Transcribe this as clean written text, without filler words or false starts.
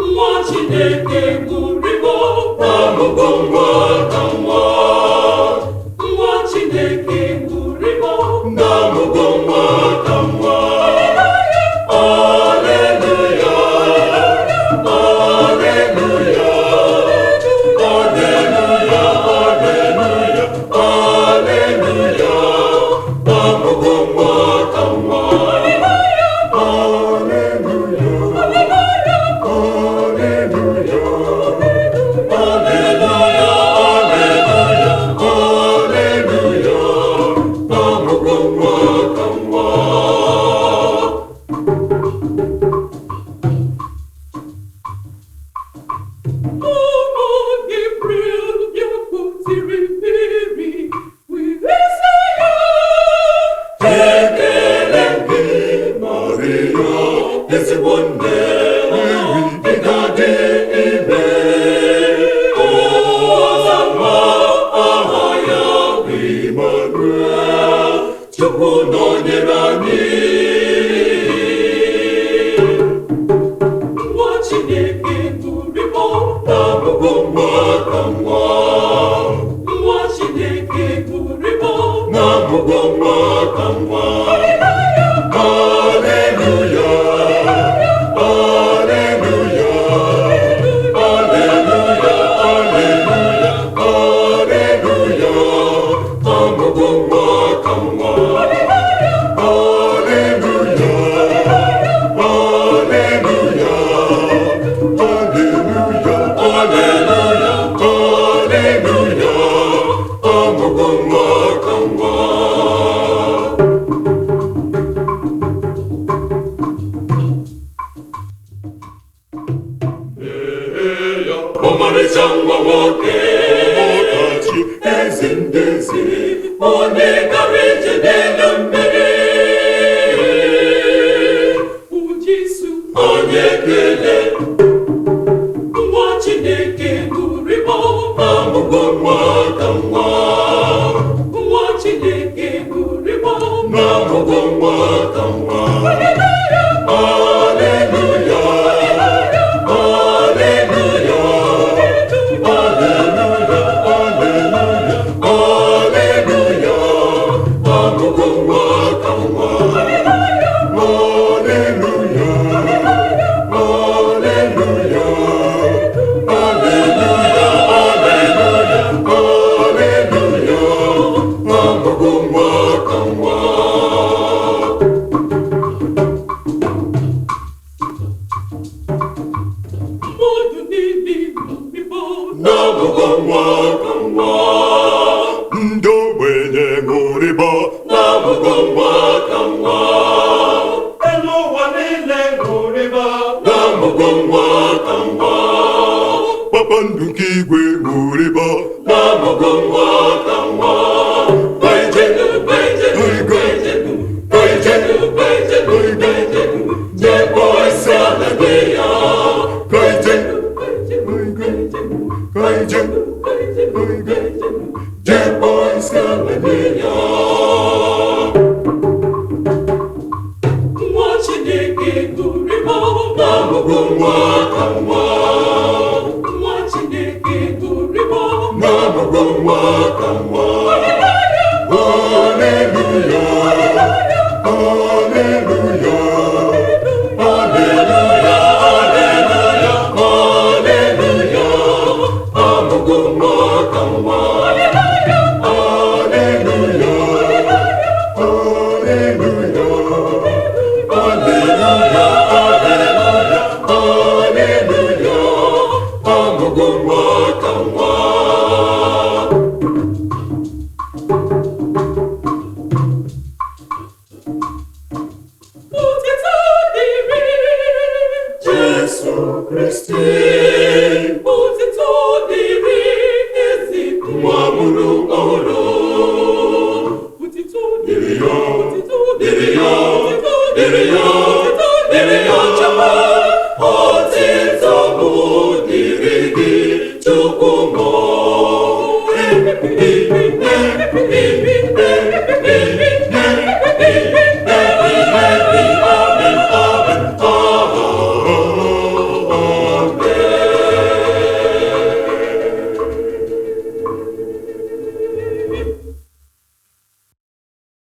nwa Chineke ṅụrịbo na mụgwọngwa ka nwa. Nwa Chineke ṅụrịbo na mụgwọngwa ka nwa. Alleluia, alleluia, alleluia, alleluia, alleluia, na mụgwọngwa ka nwa. Ezigbo nne ị ga-adị ime, ọza nwa aha ya bụ Immanuel, Chukwu nọnyere anyị. Nwa Chineke ṅụrịbo na mụgwọngwa ka nwa. Nwa Chineke ṅụrịbo na mụgwọngwa ka nwa. Ọmarịcha nwa nwoke ọdachi eze ndị eze, onye gara ije n'elu mmiri, Ujisu onye ekele. Nwa Chineke ṅụrịbo na mụgwọngwa ka nwa. Nwa Chineke ṅụrịbo na mụgwọngwa ka nwa. Ndị ogbenye ṅụrịbo na mụgwọngwa ka nwa. Elu ụwa niile ṅụrịbo na mụgwọngwa ka nwa. Kpakpando nke igwe ṅụrịbo na mụgwọngwa ka nwa. Nwa Chineke ṅụrịbo na mụgwọngwa ka nwa. Nwa Chineke ṅụrịbo na mụgwọngwa ka nwa. Alleluia, alleluia, alleluia, alleluia, alleluia, na mụgwọngwa ka nwa. Jesu Kristi, otito dịrị ezi nwa mụrụ ọhụrụ. Otito dịrị ya, dịrị ya, dịrị ya, dịrị ya Chukwu. Otito bụ dịrị gị Chukwu mọ.